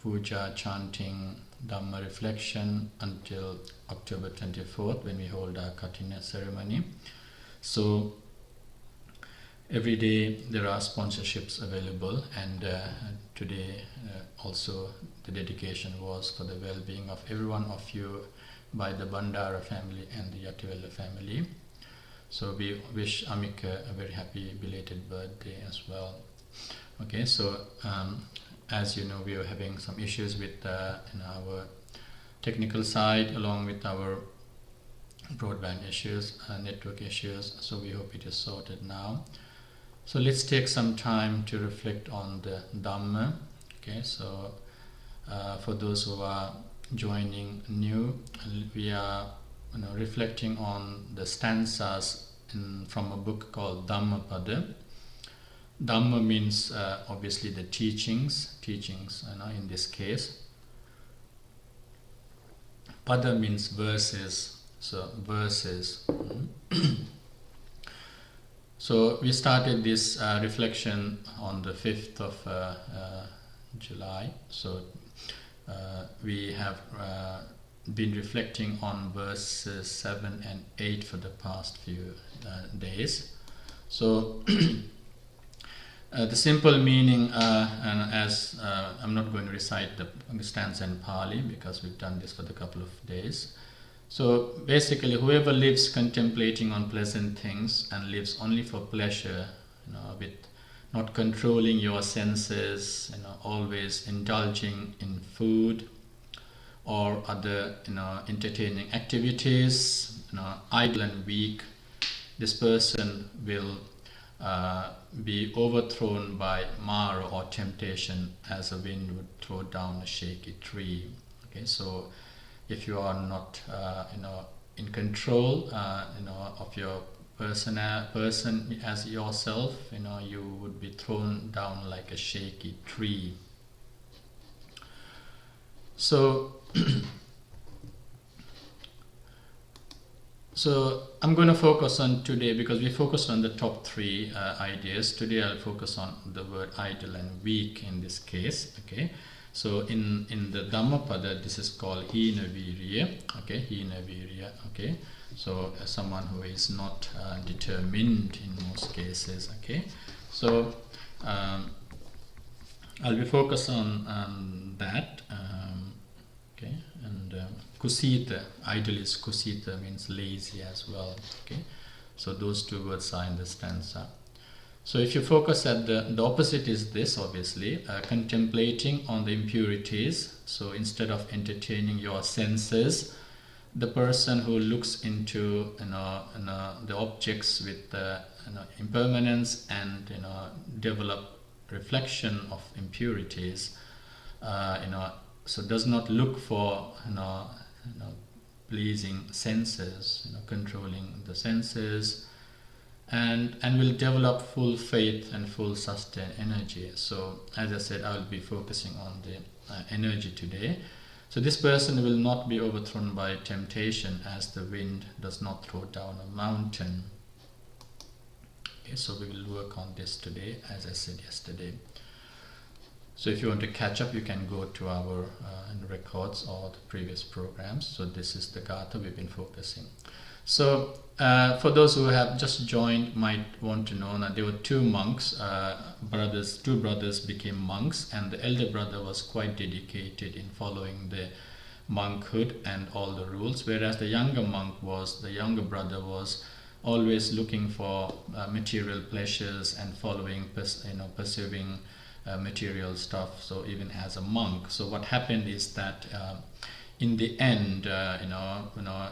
puja, chanting, Dhamma reflection until October 24th when we hold our Kathina ceremony. So every day there are sponsorships available, and today also the dedication was for the well-being of every one of you by the Bandara family and the Yativella family. So we wish Amika a very happy belated birthday as well. Okay, so as you know, we are having some issues with our technical side, along with our broadband issues, network issues. So we hope it is sorted now. So let's take some time to reflect on the Dhamma. Okay, so for those who are joining new, we are reflecting on the stanzas from a book called Dhammapada. Dhamma means obviously the teachings in this case. Pada means verses, so verses. So we started this reflection on the 5th of July. So we have been reflecting on verses 7 and 8 for the past few days. So the simple meaning, and as I'm not going to recite the stanza in Pali because we've done this for the couple of days. So basically, whoever lives contemplating on pleasant things and lives only for pleasure, with not controlling your senses, always indulging in food or other, entertaining activities, idle and weak, this person will be overthrown by Mara or temptation as a wind would throw down a shaky tree. Okay, so if you are not, in control, of your person as yourself, you would be thrown down like a shaky tree. So, so I'm going to focus on today, because we focused on the top three ideas. Today I'll focus on the word idle and weak in this case. Okay. So in the Dhammapada, this is called hina viriya. Okay, hina viriya. Okay, so someone who is not determined in most cases. Okay, so I'll be focused on that. Okay, and kusita, idle is kusita, means lazy as well. Okay, so those two words are in the stanza. So if you focus at the opposite is this, obviously, contemplating on the impurities. So instead of entertaining your senses, the person who looks into the objects with impermanence and develop reflection of impurities, so does not look for pleasing senses, controlling the senses, and will develop full faith and full sustained energy. So as I said, I will be focusing on the energy today. So this person will not be overthrown by temptation, as the wind does not throw down a mountain. Okay, so we will work on this today, as I said yesterday. So if you want to catch up, you can go to our records or the previous programs. So this is the Gatha we've been focusing. So for those who have just joined, might want to know that there were two monks, two brothers became monks, and the elder brother was quite dedicated in following the monkhood and all the rules, whereas the younger brother was always looking for material pleasures and following, pursuing material stuff. So even as a monk, so what happened is that in the end,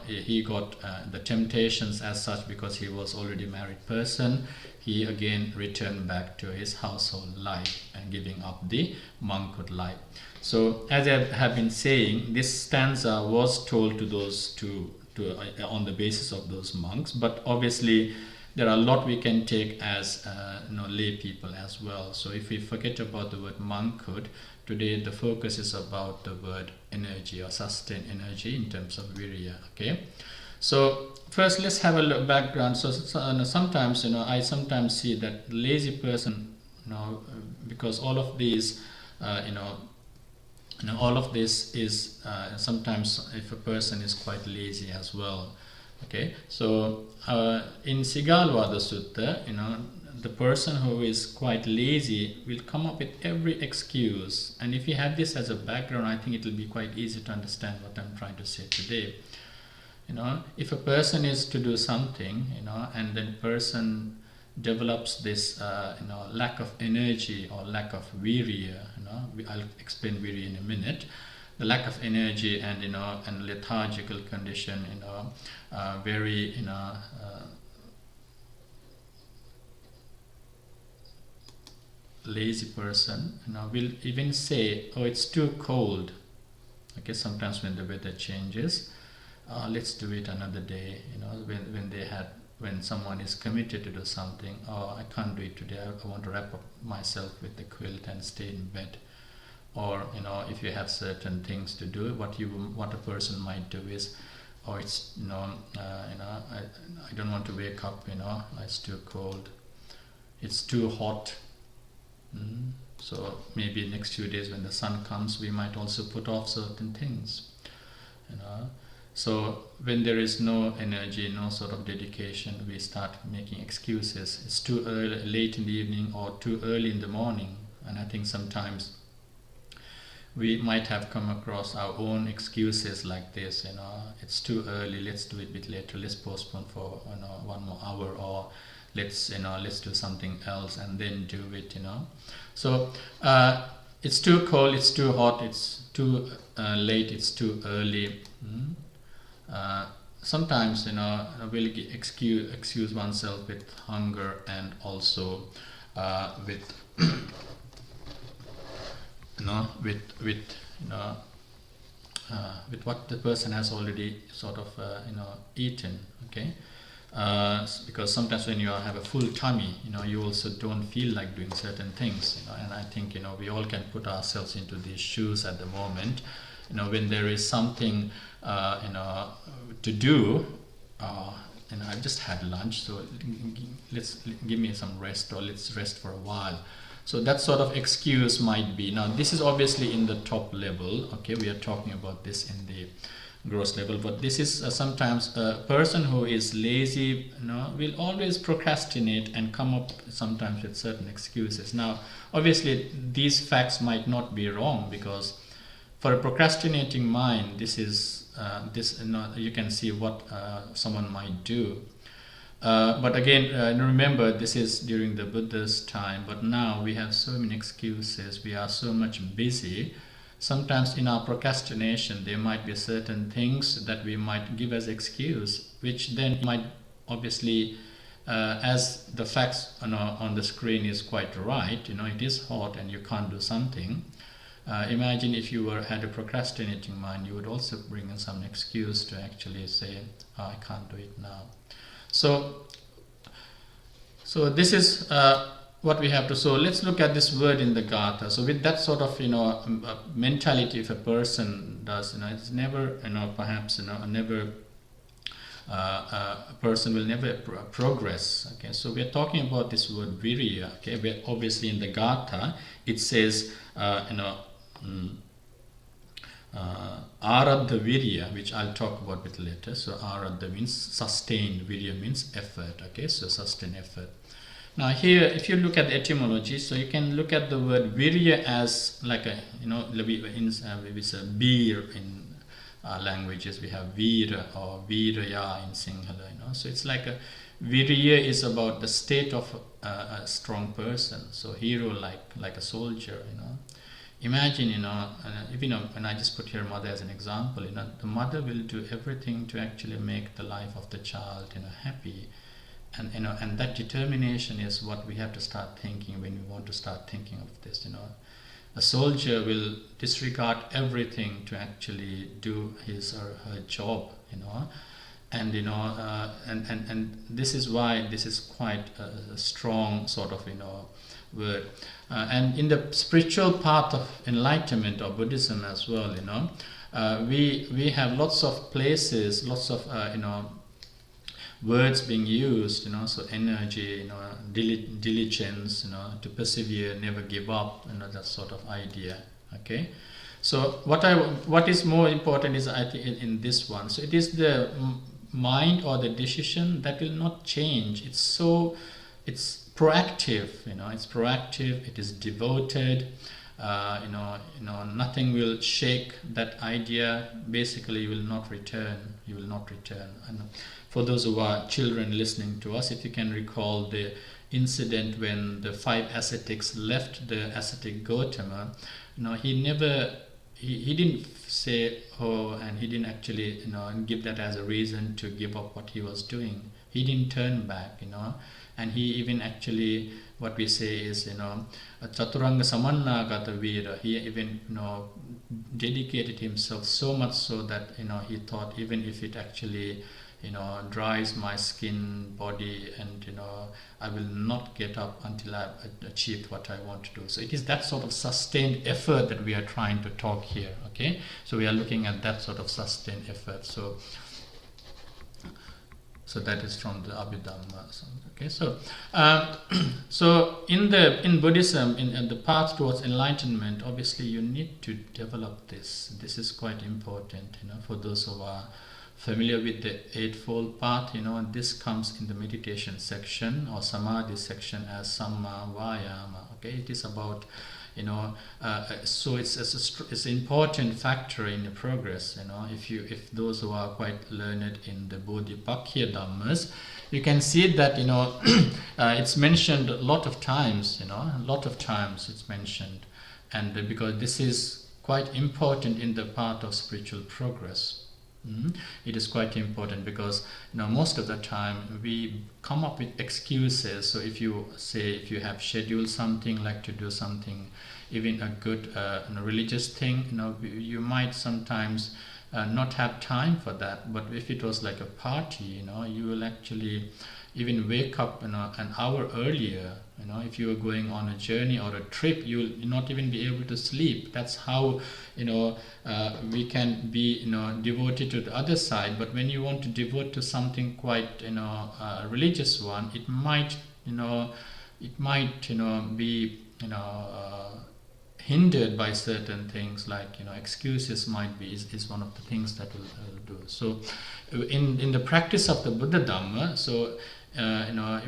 he got the temptations as such, because he was already a married person. He again returned back to his household life and giving up the monkhood life. So as I have been saying, this stanza was told to those two, on the basis of those monks, but obviously there are a lot we can take as lay people as well. So if we forget about the word monkhood, today the focus is about the word energy or sustained energy in terms of viriya. Okay, so first let's have a look background. So sometimes I sometimes see that lazy person, because all of these all of this is sometimes if a person is quite lazy as well. Okay, so in Sigalvada Sutta, the person who is quite lazy will come up with every excuse, and if you have this as a background, I think it will be quite easy to understand what I'm trying to say today. If a person is to do something, and then person develops this, lack of energy or lack of viriya, I'll explain viriya in a minute. The lack of energy and and lethargical condition, very lazy person, will even say, "Oh, it's too cold." Okay, sometimes when the weather changes, let's do it another day. When someone is committed to do something, "Oh, I can't do it today. I want to wrap up myself with the quilt and stay in bed." Or if you have certain things to do, what a person might do is, "Oh, it's I don't want to wake up. It's too cold. It's too hot." So maybe next few days when the sun comes, we might also put off certain things. So when there is no energy, no sort of dedication, we start making excuses. It's too early, late in the evening, or too early in the morning. And I think sometimes we might have come across our own excuses like this. It's too early. Let's do it a bit later. Let's postpone for 1 more hour, or let's do something else and then do it. So it's too cold. It's too hot. It's too late. It's too early. Sometimes we'll excuse oneself with hunger, and also with with what the person has already sort of eaten. Okay, because sometimes when you have a full tummy, you also don't feel like doing certain things. And I think we all can put ourselves into these shoes at the moment. When there is something to do, I've just had lunch, so let's give me some rest, or let's rest for a while. So that sort of excuse might be. Now this is obviously in the top level. Okay, we are talking about this in the gross level, but this is sometimes a person who is lazy, will always procrastinate and come up sometimes with certain excuses. Now obviously these facts might not be wrong, because for a procrastinating mind, this is you can see what someone might do. But again, remember, this is during the Buddha's time, but now we have so many excuses. We are so much busy. Sometimes in our procrastination, there might be certain things that we might give as excuse, which then might obviously, as the facts on the screen is quite right, it is hot and you can't do something. Imagine if you had a procrastinating mind, you would also bring in some excuse to actually say, "Oh, I can't do it now." So this is what we have to. So let's look at this word in the Gatha. So with that sort of mentality, if a person does, it's never perhaps never a person will never progress. Okay, so we are talking about this word viriya. Okay, where obviously in the Gatha it says āraddha viriya, which I'll talk about a bit later. So āraddha means sustained, viriya means effort. Okay, so sustain effort. Now here, if you look at the etymology, so you can look at the word viriya as like a we say bir in languages. We have vira or viraya in Sinhala. So it's like a viriya is about the state of a strong person. So hero like a soldier. Imagine, if when I just put here mother as an example, the mother will do everything to actually make the life of the child, happy, and and that determination is what we have to start thinking when we want to start thinking of this. A soldier will disregard everything to actually do his or her job, and and this is why this is quite a strong sort of word. And in the spiritual path of enlightenment or Buddhism as well, we have lots of places, lots of words being used, so energy, diligence, to persevere, never give up, that sort of idea. Okay, So what is more important is, I think, in this one. So it is the mind or the decision that will not change. It's proactive. It's proactive. It is devoted. Nothing will shake that idea. Basically, you will not return. And for those who are children listening to us, if you can recall the incident when the 5 ascetics left the ascetic Gautama, he didn't say, oh, and he didn't actually give that as a reason to give up what he was doing. He didn't turn back, and he even actually, what we say is, chaturanga samannagata vira. He even dedicated himself so much so that he thought, even if it actually dries my skin, body, and I will not get up until I've achieved what I want to do. So it is that sort of sustained effort that we are trying to talk here. Okay, so we are looking at that sort of sustained effort. So that is from the Abhidhamma. Okay, so in Buddhism, in the path towards enlightenment, obviously you need to develop this. This is quite important, for those who are familiar with the Eightfold Path. This comes in the meditation section or Samadhi section as Samma Vayama. Okay, it is about so it's an important factor in the progress. If those who are quite learned in the Bodhipakya Dhammas, you can see that it's mentioned a lot of times. A lot of times it's mentioned, and because this is quite important in the path of spiritual progress. It is quite important because most of the time we come up with excuses. So if you have scheduled something, like to do something, even a good religious thing, you might sometimes not have time for that. But if it was like a party, you will actually even wake up an hour earlier. If you are going on a journey or a trip, you will not even be able to sleep. That's how we can be devoted to the other side. But when you want to devote to something quite a religious one, it might be hindered by certain things, like excuses might be is one of the things that will do. So in the practice of the Buddha Dhamma, so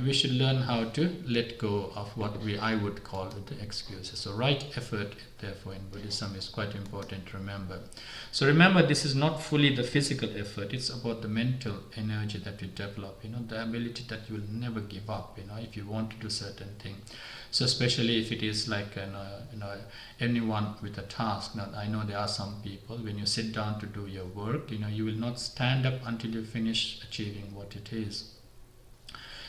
we should learn how to let go of what I would call the excuses. So right effort, therefore, in Buddhism is quite important to remember. So remember, this is not fully the physical effort. It's about the mental energy that you develop. The ability that you will never give up. If you want to do certain thing. So especially if it is like anyone with a task. Now I know there are some people, when you sit down to do your work, you will not stand up until you finish achieving what it is.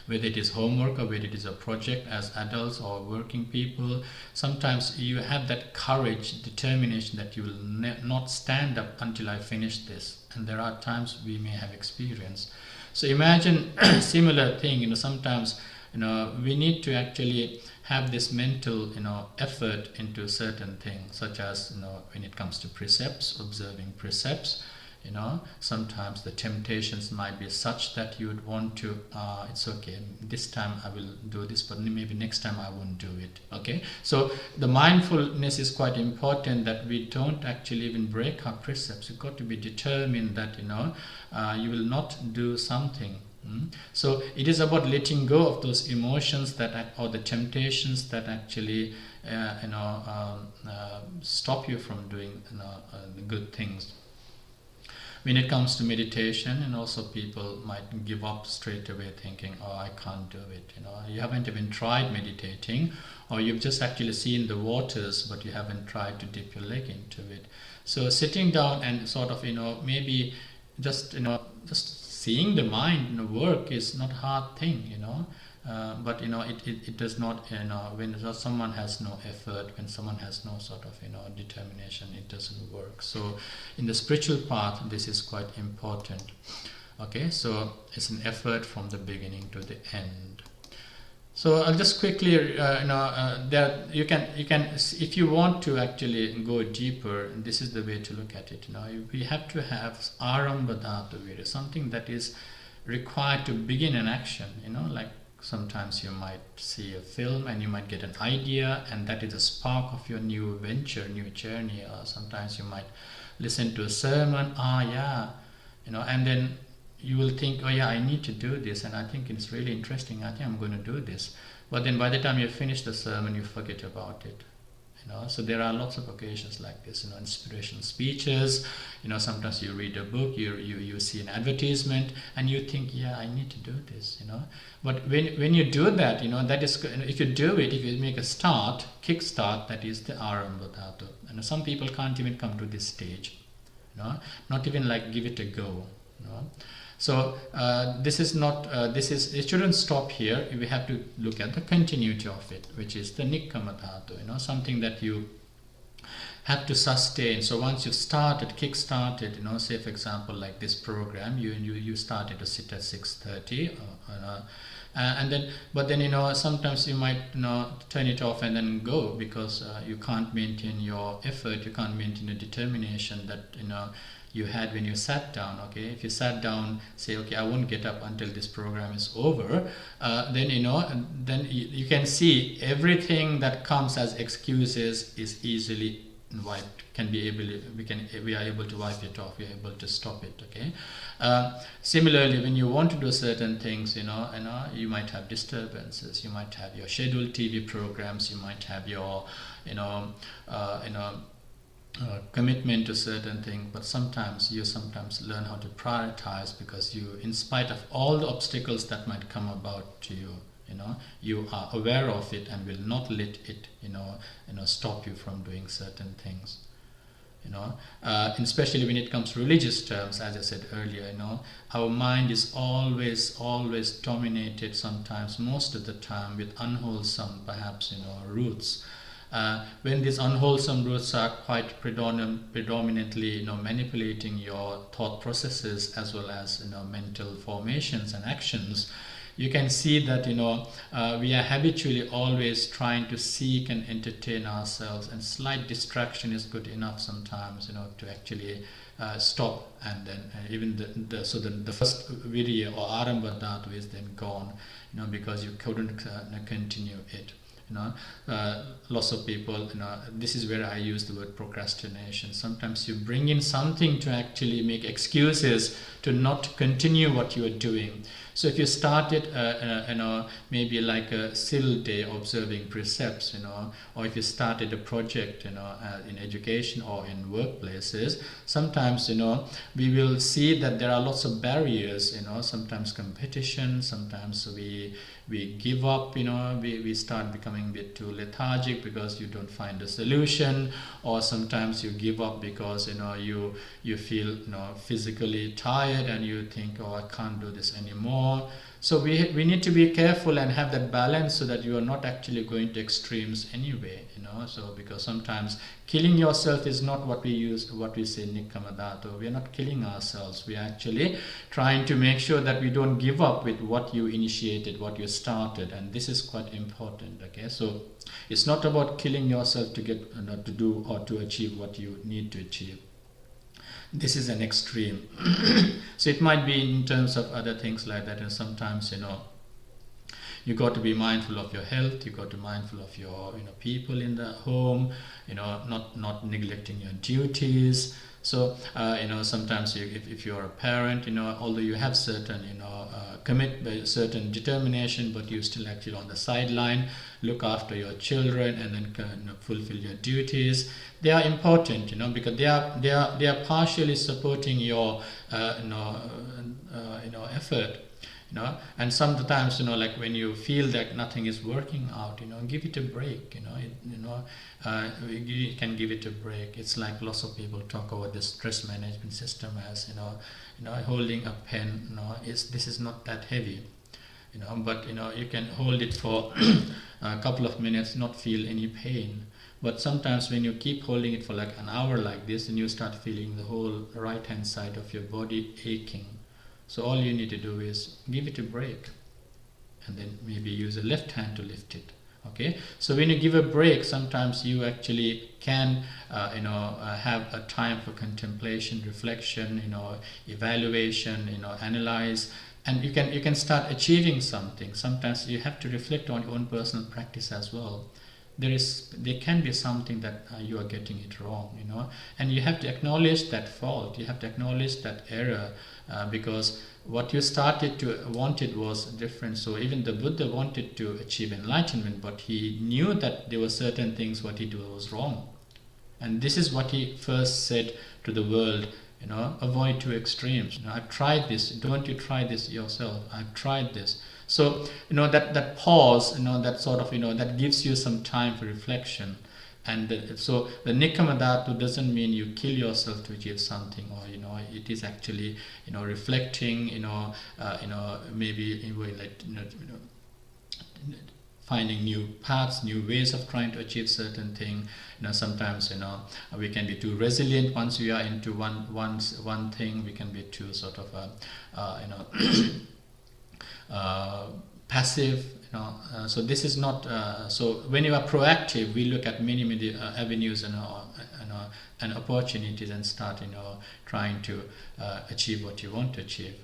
Whether it is homework or whether it is a project as adults or working people, sometimes you have that courage, determination that you will not stand up until I finish this. And there are times we may have experienced. So imagine similar thing, sometimes we need to actually have this mental effort into certain things, such as when it comes to precepts, observing precepts. Sometimes the temptations might be such that you would want to, it's okay, this time I will do this, but maybe next time I won't do it. Okay, so the mindfulness is quite important, that we don't actually even break our precepts. You've got to be determined that you will not do something. So it is about letting go of those emotions or the temptations that actually stop you from doing the good things. When it comes to meditation, and also people might give up straight away thinking, oh, I can't do it. You haven't even tried meditating, or you've just actually seen the waters, but you haven't tried to dip your leg into it. So sitting down and sort of maybe just seeing the mind work is not a hard thing, but it does not, when someone has no effort, when someone has no sort of determination, it doesn't work. So in the spiritual path, this is quite important. Okay, so it's an effort from the beginning to the end. So I'll just quickly, there you can, if you want to actually go deeper, this is the way to look at it. We have to have āraddha viriya, something that is required to begin an action. Like sometimes you might see a film and you might get an idea, and that is the spark of your new venture, new journey. Or sometimes you might listen to a sermon, yeah, and then you will think, oh yeah, I need to do this, and I think it's really interesting, I think I'm going to do this. But then by the time you finish the sermon, you forget about it. So there are lots of occasions like this, inspirational speeches. Sometimes you read a book, you see an advertisement, and you think, yeah, I need to do this. But when you do that, that is, if you do it, if you make a kickstart, that is the āraddha. And some people can't even come to this stage, not even like give it a go. So this is not, it shouldn't stop here. We have to look at the continuity of it, which is the nikkama dhatu, something that you have to sustain. So once you've kick-started, say for example, like this program, you started to sit at 6:30, and then, but then, sometimes you might, turn it off and then go, because you can't maintain your effort, you can't maintain the determination that, you had when you sat down. Okay, if you sat down, say, okay, I won't get up until this program is over, then you can see everything that comes as excuses is easily wiped. We are able to wipe it off. We are able to stop it. Okay. Similarly, when you want to do certain things, you might have disturbances. You might have your scheduled TV programs. You might have your, commitment to certain things, but sometimes you learn how to prioritize, because you, in spite of all the obstacles that might come about to you, you are aware of it and will not let it, stop you from doing certain things. Especially when it comes to religious terms, as I said earlier, our mind is always dominated, sometimes most of the time, with unwholesome, perhaps, roots. When these unwholesome roots are quite predominantly, manipulating your thought processes as well as, mental formations and actions, you can see that, we are habitually always trying to seek and entertain ourselves, and slight distraction is good enough sometimes, to actually stop, and then even the first viriya or āraddha dhatu is then gone, because you couldn't continue it. Lots of people, this is where I use the word procrastination. Sometimes you bring in something to actually make excuses to not continue what you are doing. So if you started, maybe like a still day observing precepts, or if you started a project, in education or in workplaces, sometimes, we will see that there are lots of barriers, sometimes competition, sometimes we give up, we start becoming a bit too lethargic because you don't find a solution, or sometimes you give up because, you feel, physically tired and you think, oh, I can't do this anymore. So we need to be careful and have that balance, so that you are not actually going to extremes anyway, so because sometimes killing yourself is not what we say nikkama dhatu. We are not killing ourselves. We are actually trying to make sure that we don't give up with what you initiated, what you started, and this is quite important. Okay, so it's not about killing yourself to get to do or to achieve what you need to achieve. This is an extreme. So it might be in terms of other things like that, and sometimes, you got to be mindful of your health, you got to be mindful of your, people in the home, not neglecting your duties. So, sometimes if you're a parent, although you have certain, certain determination, but you still actually on the sideline, look after your children and then fulfill your duties. They are important, because they are partially supporting your, effort. And sometimes, like when you feel that nothing is working out, give it a break. You can give it a break. It's like lots of people talk about the stress management system as, holding a pen. This is not that heavy, but you can hold it for a couple of minutes, not feel any pain. But sometimes when you keep holding it for like an hour like this, and you start feeling the whole right hand side of your body aching. So all you need to do is give it a break, and then maybe use a left hand to lift it. Okay, so when you give a break, sometimes you actually can have a time for contemplation, reflection, evaluation, analyze, and you can start achieving something. Sometimes you have to reflect on your own personal practice as well. There can be something that you are getting it wrong, and you have to acknowledge that fault. You have to acknowledge that error, because what you wanted was different. So even the Buddha wanted to achieve enlightenment, but he knew that there were certain things what he did was wrong, and this is what he first said to the world. Avoid two extremes. I've tried this. Don't you try this yourself? I've tried this. So that pause, that sort of that gives you some time for reflection. And so the nikkama dhatu doesn't mean you kill yourself to achieve something, or it is actually reflecting, maybe finding new paths, new ways of trying to achieve certain thing. Sometimes we can be too resilient once we are into one thing. We can be too sort of passive. So this is not. So when you are proactive, we look at many avenues and opportunities and start trying to achieve what you want to achieve.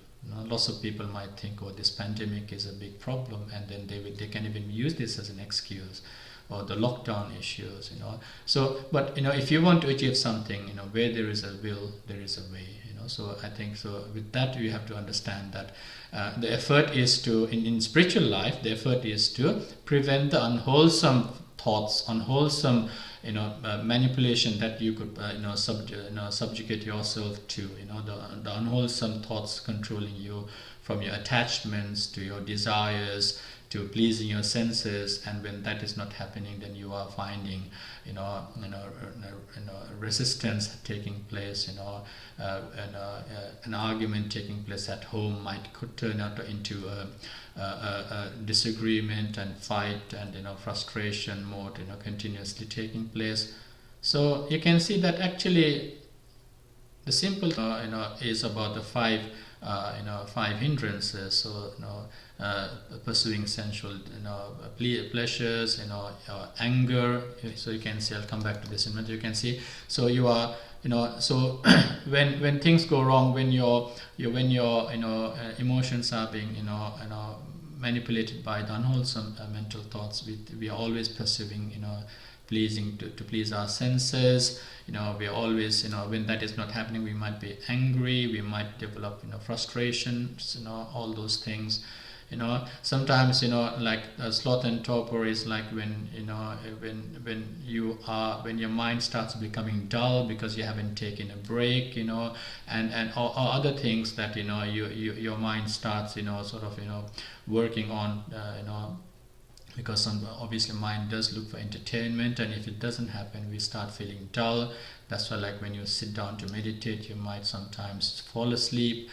Lots of people might think, oh, this pandemic is a big problem, and then they can even use this as an excuse, or the lockdown issues, So, but if you want to achieve something, where there is a will, there is a way, So I think so. With that, you have to understand that the effort is to, in spiritual life, the effort is to prevent the unwholesome thoughts, unwholesome manipulation that you could subjugate yourself to, the unwholesome thoughts controlling you, from your attachments to your desires to pleasing your senses. And when that is not happening, then you are finding resistance taking place, an argument taking place at home could turn out into a disagreement and fight, and frustration mode continuously taking place. So you can see that actually the simple is about the five hindrances. So pursuing sensual pleasures, anger. So you can see, I'll come back to this in a minute. You can see, so you are so when things go wrong, when your emotions are being manipulated by the unwholesome mental thoughts, we are always pursuing pleasing to please our senses. We are always when that is not happening, we might be angry, we might develop frustrations, all those things. Sometimes like sloth and torpor is like when when your mind starts becoming dull because you haven't taken a break, and or other things that your mind starts sort of working on, because obviously mind does look for entertainment, and if it doesn't happen, we start feeling dull. That's why, like, when you sit down to meditate, you might sometimes fall asleep.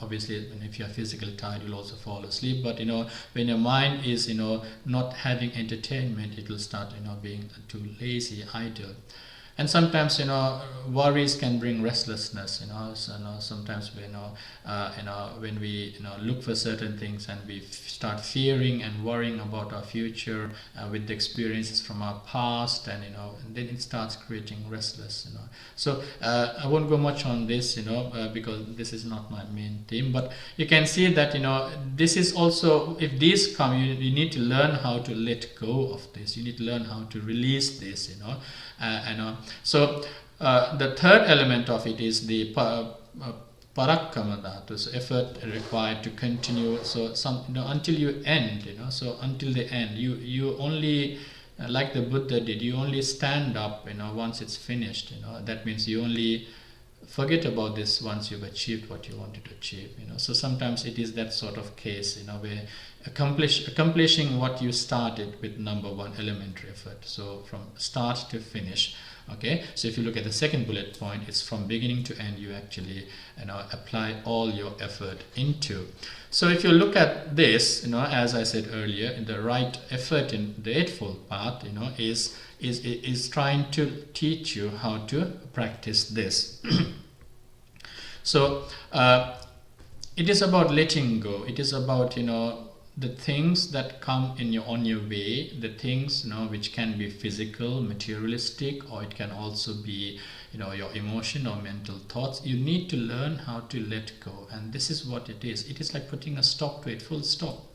Obviously, if you're physically tired, you'll also fall asleep. But when your mind is not having entertainment, it will start being too lazy, idle. And sometimes worries can bring restlessness. Sometimes when we look for certain things and we start fearing and worrying about our future with the experiences from our past, and then it starts creating restless. So I won't go much on this, because this is not my main theme. But you can see that this is also, if these come, you need to learn how to let go of this. You need to learn how to release this. So the third element of it is the parakkama dhatu, so effort required to continue. So until you end, so until the end, you only, like the Buddha did, you only stand up, once it's finished. That means you only forget about this once you've achieved what you wanted to achieve. So sometimes it is that sort of case, where accomplishing what you started with number one, elementary effort. So from start to finish. Okay, so if you look at the second bullet point, it's from beginning to end, you actually apply all your effort into. So if you look at this, as I said earlier, the right effort in the Eightfold Path, is trying to teach you how to practice this. So it is about letting go. It is about the things that come on your way, the things, which can be physical, materialistic, or it can also be, your emotion or mental thoughts, you need to learn how to let go. And this is what it is. It is like putting a stop to it, full stop.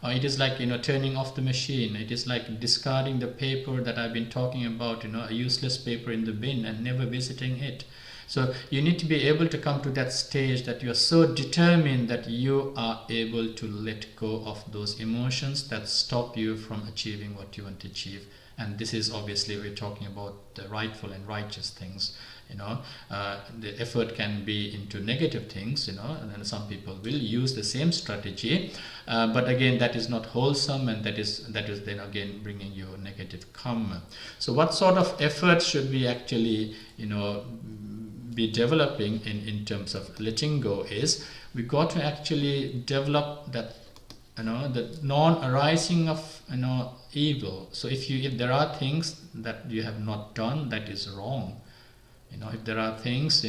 Or it is like, turning off the machine. It is like discarding the paper that I've been talking about, a useless paper in the bin and never visiting it. So you need to be able to come to that stage that you are so determined that you are able to let go of those emotions that stop you from achieving what you want to achieve. And this is obviously, we're talking about the rightful and righteous things. The effort can be into negative things, and then some people will use the same strategy, but again, that is not wholesome, and that is then again bringing you negative karma. So what sort of effort should we actually, be developing in terms of letting go is, we got to actually develop that, the non-arising of, evil. So if there are things that you have not done that is wrong, if there are things,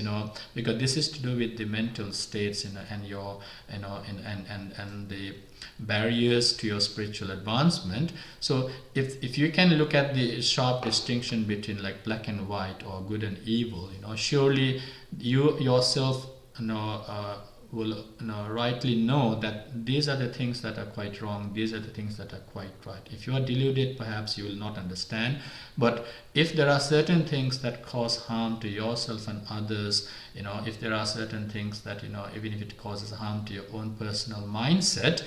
because this is to do with the mental states, and your, and the barriers to your spiritual advancement. So if you can look at the sharp distinction between like black and white or good and evil, surely you yourself, will rightly know that these are the things that are quite wrong, these are the things that are quite right. If you are deluded, perhaps you will not understand. But if there are certain things that cause harm to yourself and others, if there are certain things that, even if it causes harm to your own personal mindset,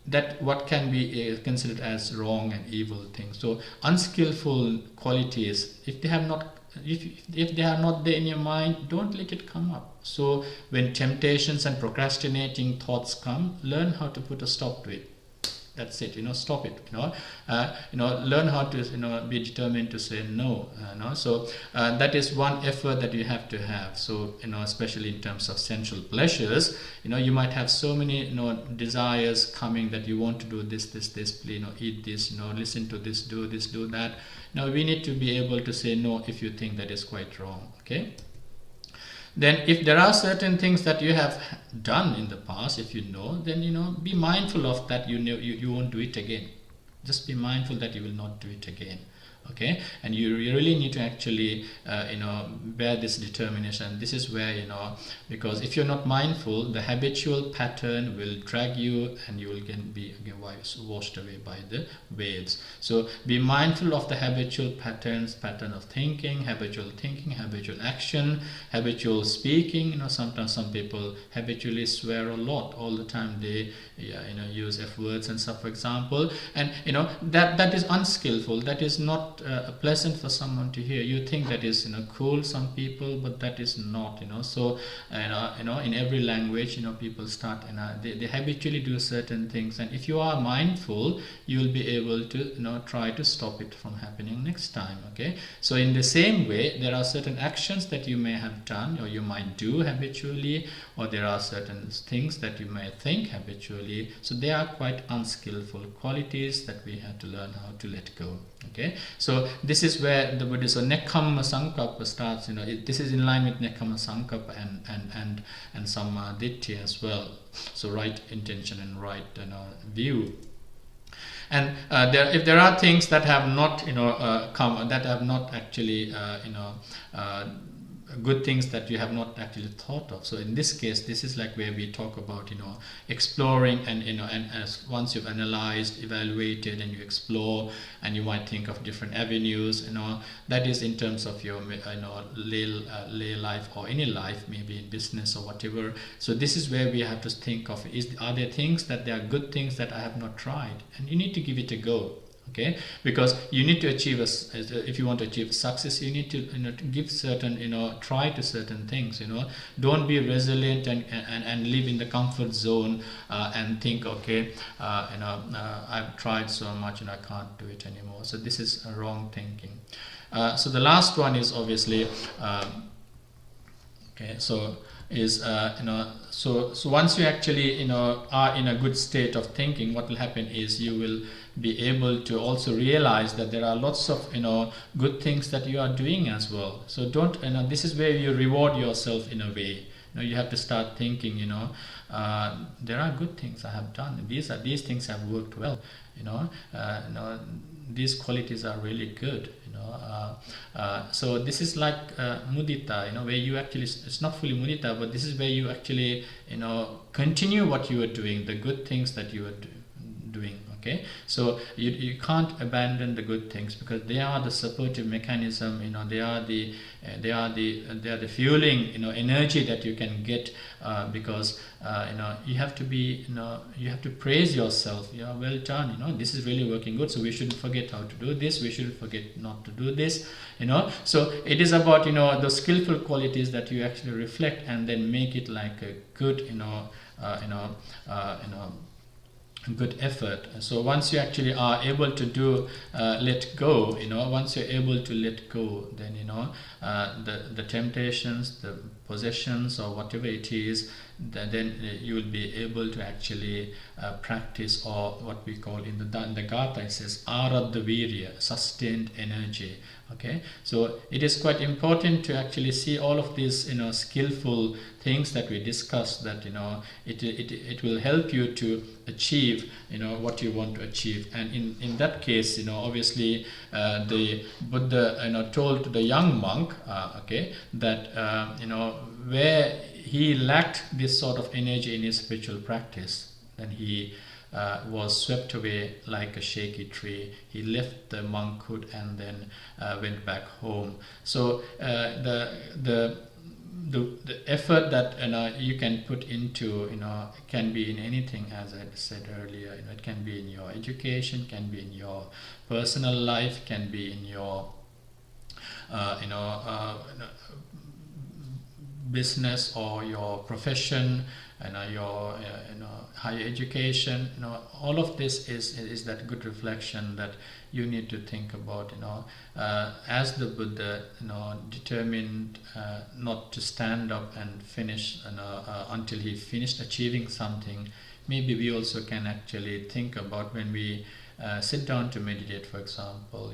that what can be considered as wrong and evil things. So unskillful qualities, if they have not, if they are not there in your mind, don't let it come up. So when temptations and procrastinating thoughts come, learn how to put a stop to it. That's it. Stop it. Learn how to be determined to say no. So that is one effort that you have to have. So especially in terms of sensual pleasures, you might have so many desires coming that you want to do this, eat this, listen to this, do that. Now we need to be able to say no if you think that is quite wrong. Okay. Then if there are certain things that you have done in the past, if then be mindful of that. You won't do it again. Just be mindful that you will not do it again. Okay, and you really need to actually bear this determination. This is where because if you're not mindful, the habitual pattern will drag you, and you will be washed away by the waves. So be mindful of the habitual pattern of thinking, habitual action, habitual speaking. Sometimes some people habitually swear a lot all the time. They use F words and stuff, for example, and that is unskillful. That is not pleasant for someone to hear. You think that is cool, some people, but that is not. So in every language, people start they habitually do certain things, and if you are mindful, you will be able to try to stop it from happening next time. Okay, so in the same way, there are certain actions that you may have done or you might do habitually, or there are certain things that you may think habitually. So they are quite unskillful qualities that we have to learn how to let go. Okay, so this is where the Buddhist Nekkhamma Sankappa starts. This is in line with Nekkhamma Sankappa and Samma Ditthiya as well. So right intention and right view. And if there are things that have not come, that have not actually good things that you have not actually thought of. So in this case, this is like where we talk about exploring, and and as once you've analyzed, evaluated, and you explore, and you might think of different avenues. That is in terms of your lay life or any life, maybe in business or whatever. So this is where we have to think of: are there things that there are good things that I have not tried, and you need to give it a go. Okay, because you need to achieve if you want to achieve success, you need to give certain try to certain things. Don't be resilient and live in the comfort zone and think, okay, I've tried so much and I can't do it anymore. So this is a wrong thinking. So the last one is obviously okay, so is so once you actually are in a good state of thinking, what will happen is you will be able to also realize that there are lots of good things that you are doing as well. So don't this is where you reward yourself in a way. you have to start thinking, there are good things I have done. These things have worked well. These qualities are really good. So this is like mudita, where you actually, it's not fully mudita, but this is where you actually, continue what you are doing, the good things that you are doing. Okay, so you can't abandon the good things, because they are the supportive mechanism. They are the fueling energy that you can get, because you have to be, you have to praise yourself. Well done, this is really working good, so we shouldn't forget how to do this, we shouldn't forget not to do this. So it is about the skillful qualities that you actually reflect and then make it like a good good effort. So once you actually are able to do let go, once you're able to let go, then the temptations, the possessions, or whatever it is, then you will be able to actually practice, or what we call in the Gatha, it says āraddha viriya, sustained energy. Okay, so it is quite important to actually see all of these skillful things that we discussed, that it will help you to achieve what you want to achieve. And in that case, obviously the Buddha told to the young monk, okay, that where he lacked this sort of energy in his spiritual practice, then he was swept away like a shaky tree. He left the monkhood and then went back home. So the effort that you can put into can be in anything, as I said earlier. It can be in your education, can be in your personal life, can be in your business or your profession, your higher education. All of this is that good reflection that you need to think about. As the Buddha determined not to stand up and finish until he finished achieving something, maybe we also can actually think about, when we sit down to meditate, for example,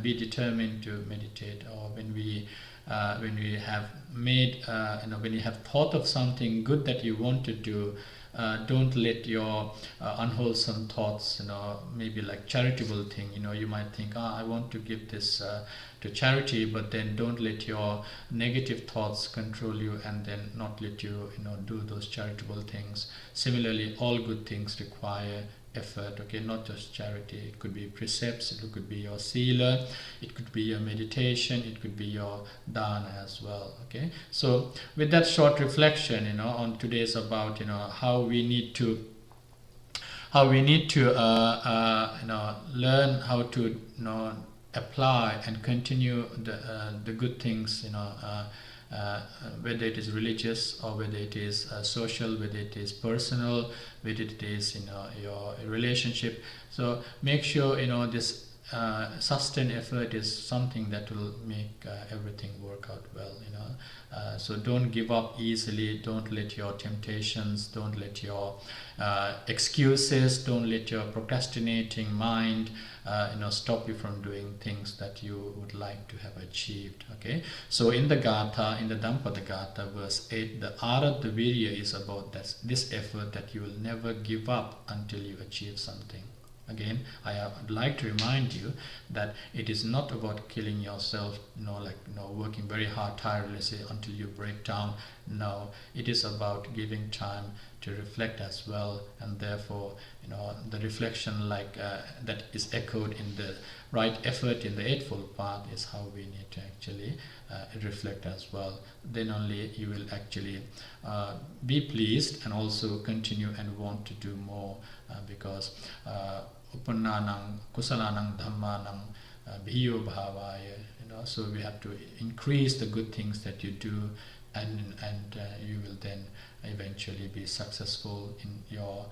be determined to meditate, or when we have made, when you have thought of something good that you want to do, don't let your unwholesome thoughts, maybe like charitable thing, you might think, I want to give this to charity, but then don't let your negative thoughts control you, and then not let you, do those charitable things. Similarly, all good things require effort, okay, not just charity. It could be precepts, it could be your sila, it could be your meditation, it could be your dana as well. Okay, so with that short reflection, on today's about how we need to learn how to apply and continue the good things, whether it is religious, or whether it is social, whether it is personal, whether it is your relationship. So make sure this sustained effort is something that will make everything work out well. So don't give up easily. Don't let your temptations, don't let your excuses, don't let your procrastinating mind stop you from doing things that you would like to have achieved. Okay, so in the Gatha, in the Dhammapada Gatha, verse 8, the āraddha viriya is about this effort that you will never give up until you achieve something. Again, I would like to remind you that it is not about killing yourself, working very hard tirelessly until you break down. No, it is about giving time to reflect as well, and therefore, the reflection that is echoed in the right effort in the Eightfold Path is how we need to actually reflect as well. Then only you will actually be pleased and also continue and want to do more, because upannānaṁ kusalānaṁ dhammánaṁ bhiyo bhāvāya. So we have to increase the good things that you do, and you will then eventually be successful in your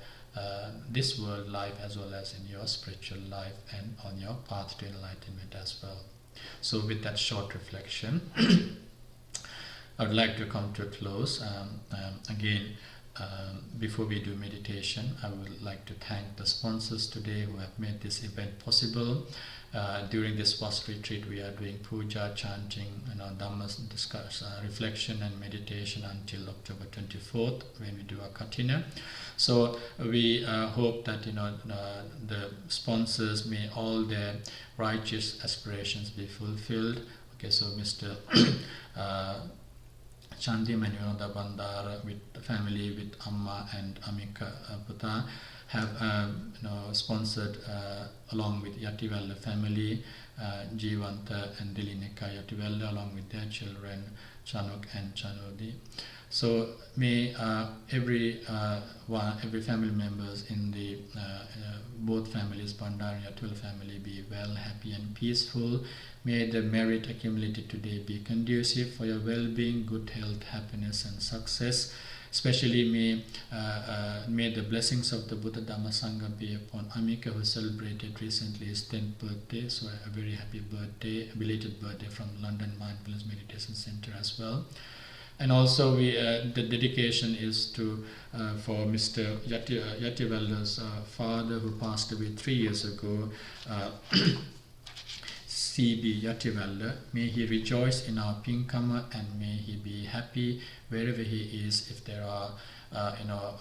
this world life, as well as in your spiritual life, and on your path to enlightenment as well. So with that short reflection, I would like to come to a close. Again, before we do meditation, I would like to thank the sponsors today who have made this event possible. during this first retreat we are doing puja, chanting, Dhamma reflection and meditation until October 24th when we do a Katina. So we hope that the sponsors, may all their righteous aspirations be fulfilled. Okay, so Mr. Chandi Manyoda Bandar with family, with Amma and Amika Puta, have sponsored along with Yativella family, Jivanta and Dilinika Yativella along with their children Chanuk and Chanodi. So may every family members in the both families, Bandar and Yativella family, be well, happy and peaceful. May the merit accumulated today be conducive for your well-being, good health, happiness and success. Especially may the blessings of the Buddha Dhamma Sangha be upon Amika, who celebrated recently his 10th birthday. So a very happy birthday, belated birthday from London Mindfulness Meditation Center as well. And also the dedication is to for Mr. Yativella's father, who passed away 3 years ago, C.B. Yativella. May he rejoice in our Pinkama and may he be happy wherever he is. If there are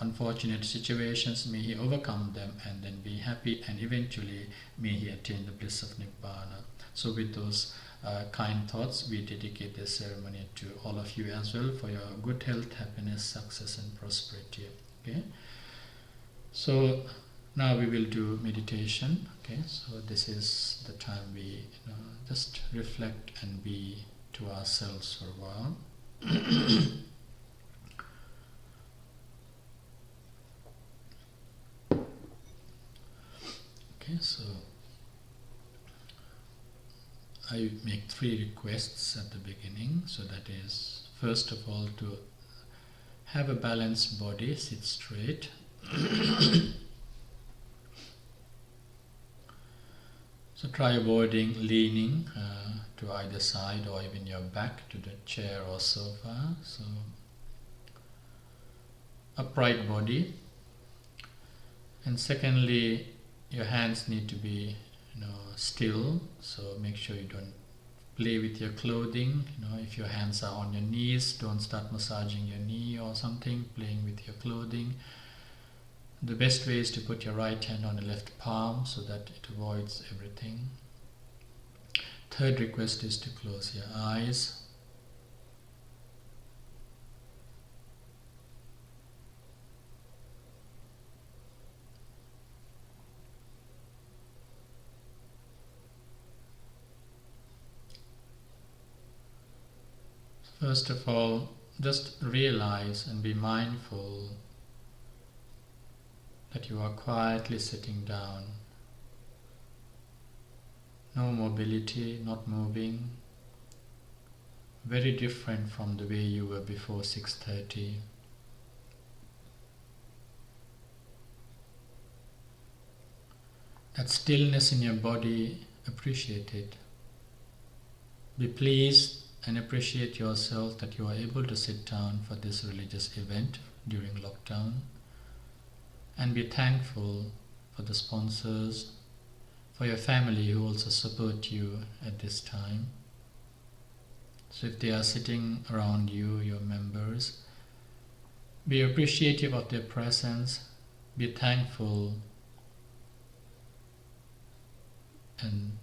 unfortunate situations, may he overcome them and then be happy, and eventually may he attain the bliss of Nibbana. So with those kind thoughts, we dedicate this ceremony to all of you as well for your good health, happiness, success and prosperity. Okay, so now we will do meditation. Okay, so this is the time we just reflect and be to ourselves for a while. Okay, so I make 3 requests at the beginning. So that is, first of all, to have a balanced body, sit straight. So try avoiding leaning to either side or even your back to the chair or sofa. So upright body. And secondly, your hands need to be still. So make sure you don't play with your clothing. If your hands are on your knees, don't start massaging your knee or something, playing with your clothing. The best way is to put your right hand on the left palm so that it avoids everything. Third request is to close your eyes. First of all, just realize and be mindful that you are quietly sitting down. No mobility, not moving. Very different from the way you were before 6:30. That stillness in your body, appreciate it. Be pleased and appreciate yourself that you are able to sit down for this religious event during lockdown. And be thankful for the sponsors, for your family who also support you at this time. So if they are sitting around you, your members, be appreciative of their presence, be thankful, and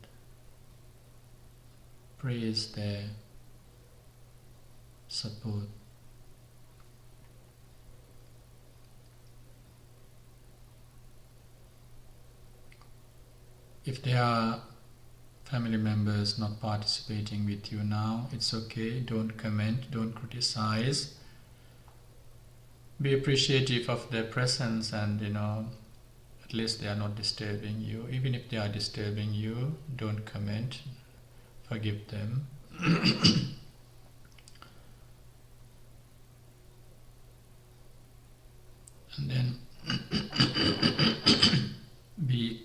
praise their support. If there are family members not participating with you now, it's okay. Don't comment, don't criticize. Be appreciative of their presence and, at least they are not disturbing you. Even if they are disturbing you, don't comment. Forgive them. And then be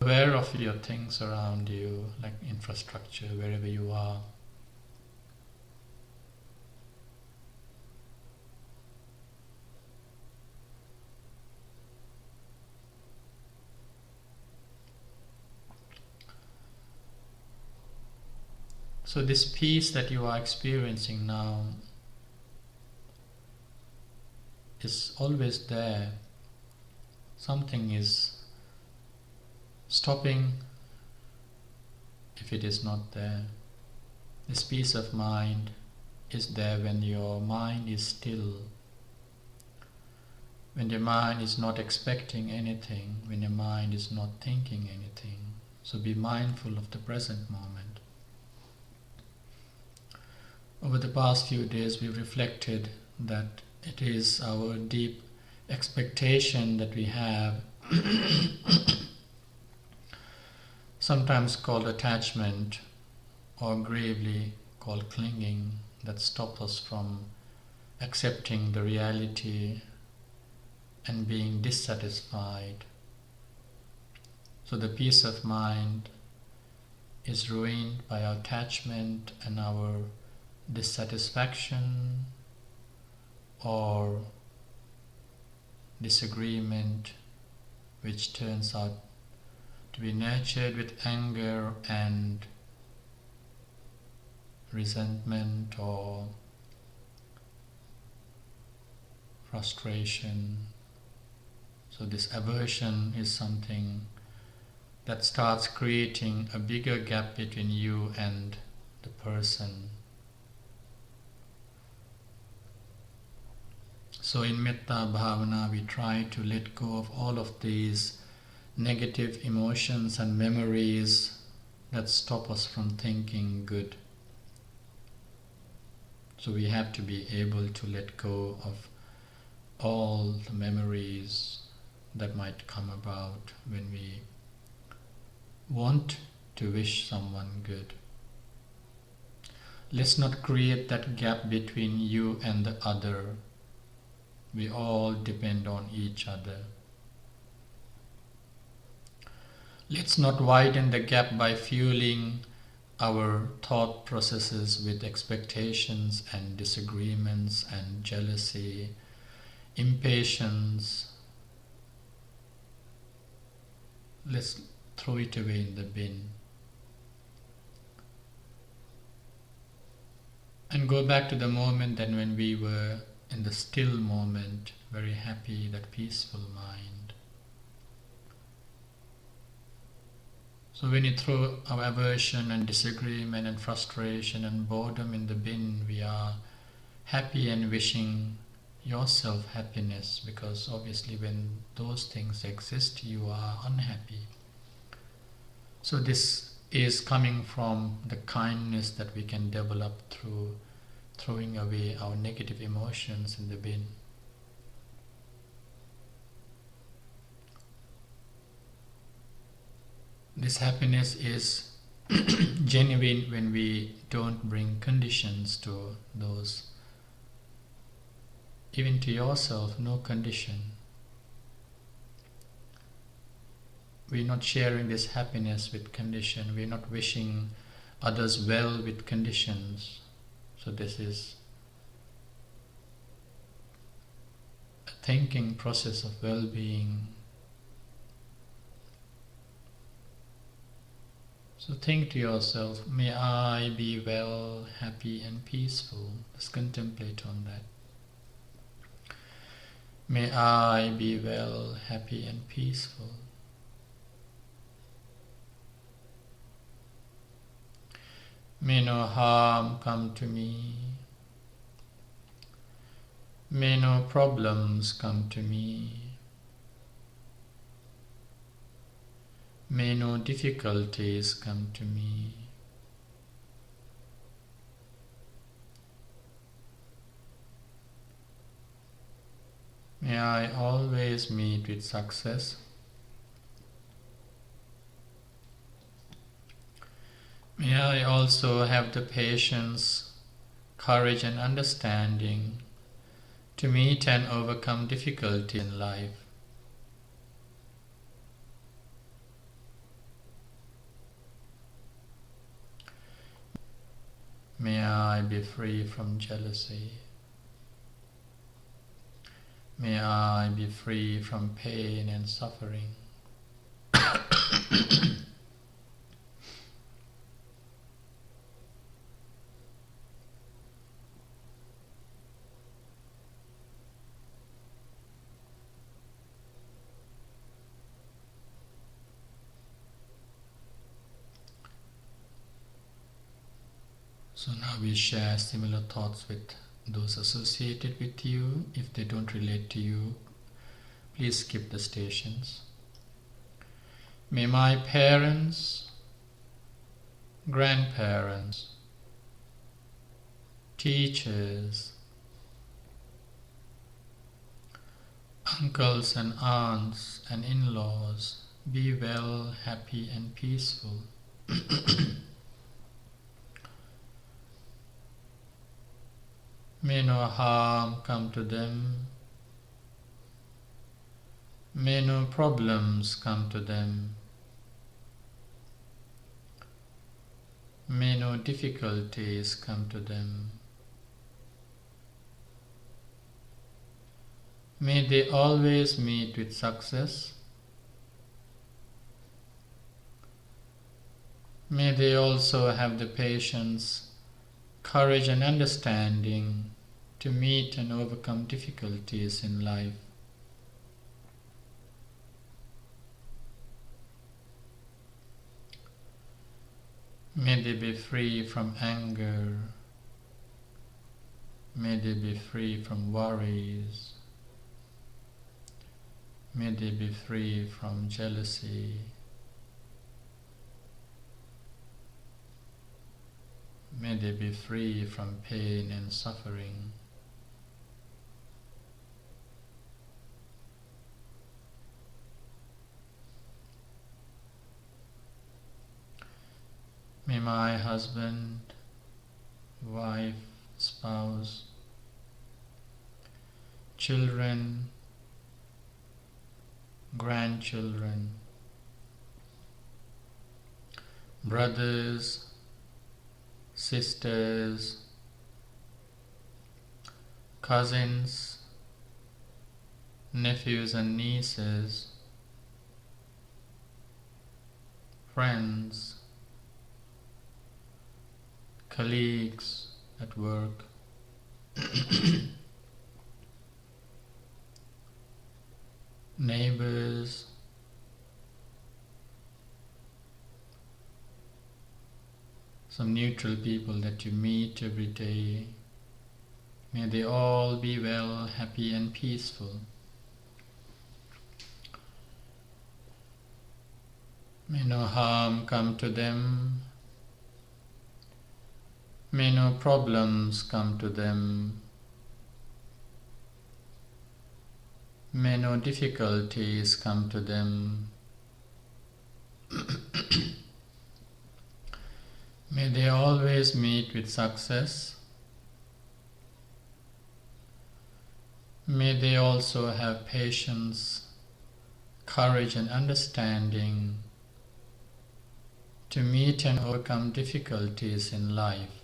aware of your things around you, like infrastructure, wherever you are. So this peace that you are experiencing now is always there. Something is stopping if it is not there. This peace of mind is there when your mind is still, when your mind is not expecting anything, when your mind is not thinking anything. So be mindful of the present moment. Over the past few days, we reflected that it is our deep expectation that we have, sometimes called attachment or gravely called clinging, that stops us from accepting the reality and being dissatisfied. So the peace of mind is ruined by our attachment and our dissatisfaction or disagreement, which turns out to be nurtured with anger and resentment or frustration. So this aversion is something that starts creating a bigger gap between you and the person. So in Metta Bhavana, we try to let go of all of these negative emotions and memories that stop us from thinking good. So we have to be able to let go of all the memories that might come about when we want to wish someone good. Let's not create that gap between you and the other. We all depend on each other. Let's not widen the gap by fueling our thought processes with expectations and disagreements and jealousy, impatience. Let's throw it away in the bin and go back to the moment then when we were in the still moment, very happy, that peaceful mind. So when you throw our aversion and disagreement and frustration and boredom in the bin, we are happy and wishing yourself happiness, because obviously when those things exist, you are unhappy. So this is coming from the kindness that we can develop through throwing away our negative emotions in the bin. This happiness is genuine when we don't bring conditions to those. Even to yourself, no condition. We're not sharing this happiness with condition. We're not wishing others well with conditions. So this is a thinking process of well-being. So think to yourself, may I be well, happy and peaceful. Just contemplate on that. May I be well, happy and peaceful. May no harm come to me. May no problems come to me. May no difficulties come to me. May I always meet with success. May I also have the patience, courage and understanding to meet and overcome difficulty in life. May I be free from jealousy. May I be free from pain and suffering. So now we share similar thoughts with those associated with you. If they don't relate to you, please skip the stations. May my parents, grandparents, teachers, uncles and aunts and in-laws be well, happy and peaceful. May no harm come to them. May no problems come to them. May no difficulties come to them. May they always meet with success. May they also have the patience, courage and understanding to meet and overcome difficulties in life. May they be free from anger. May they be free from worries. May they be free from jealousy. May they be free from pain and suffering. May my husband, wife, spouse, children, grandchildren, brothers, sisters, cousins, nephews and nieces, friends, colleagues at work, neighbors, some neutral people that you meet every day. May they all be well, happy and peaceful. May no harm come to them. May no problems come to them. May no difficulties come to them. May they always meet with success. May they also have patience, courage and understanding to meet and overcome difficulties in life.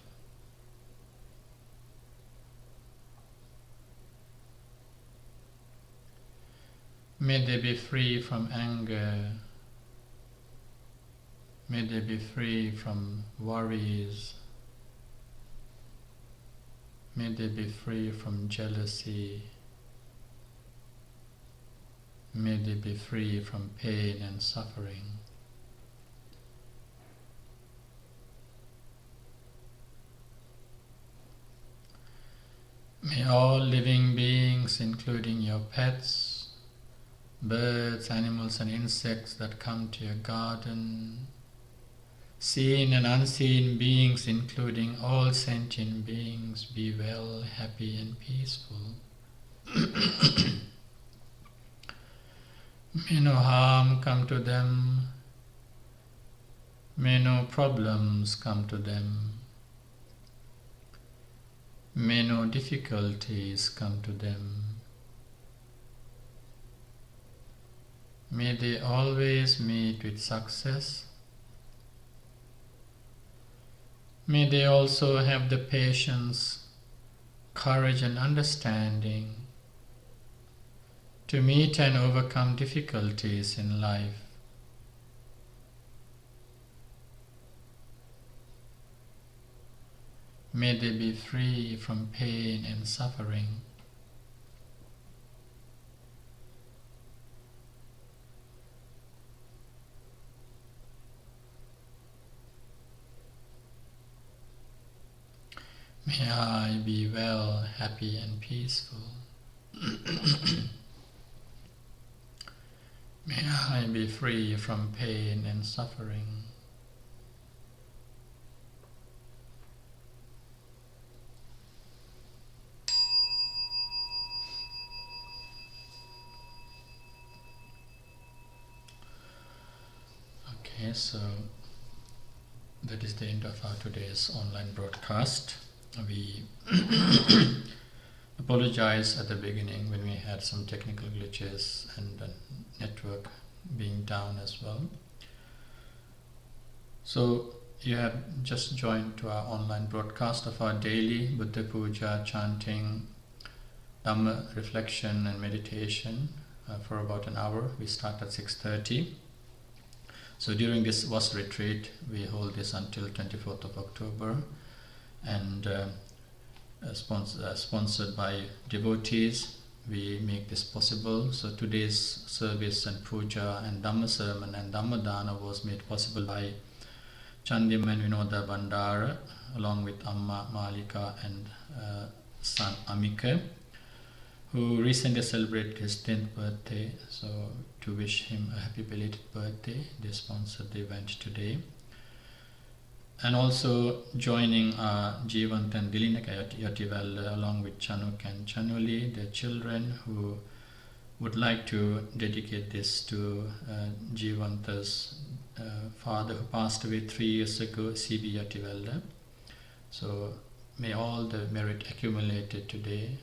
May they be free from anger. May they be free from worries. May they be free from jealousy. May they be free from pain and suffering. May all living beings, including your pets, birds, animals and insects that come to your garden, seen and unseen beings, including all sentient beings, be well, happy and peaceful. May no harm come to them. May no problems come to them. May no difficulties come to them. May they always meet with success. May they also have the patience, courage and understanding to meet and overcome difficulties in life. May they be free from pain and suffering. May I be well, happy and peaceful. May I be free from pain and suffering. Okay, so that is the end of our today's online broadcast. We apologize at the beginning when we had some technical glitches and the network being down as well. So you have just joined to our online broadcast of our daily Buddha Puja, chanting, Dhamma reflection and meditation for about an hour. We start at 6:30. So during this VAS retreat, we hold this until 24th of October, and sponsored by devotees, we make this possible. So today's service and puja and Dhamma sermon and Dhamma Dana was made possible by Chandim and Vinoda Bandara, along with Amma Malika and son Amika, who recently celebrated his 10th birthday. So to wish him a happy belated birthday, they sponsored the event today. And also joining Jeevant and Dilinaka Yatival along with Chanuk and Chanuli, their children, who would like to dedicate this to Jeevanta's father who passed away 3 years ago, C.B. Yativalda. So may all the merit accumulated today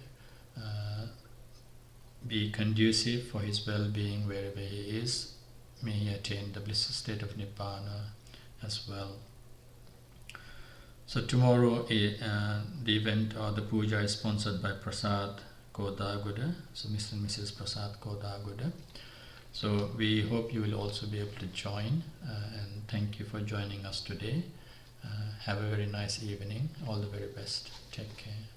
be conducive for his well-being wherever he is. May he attain the blissed state of Nibbana as well. So tomorrow the event or the puja is sponsored by Prasad Kodaguda, so Mr. and Mrs. Prasad Kodaguda. So we hope you will also be able to join, and thank you for joining us today. Have a very nice evening. All the very best. Take care.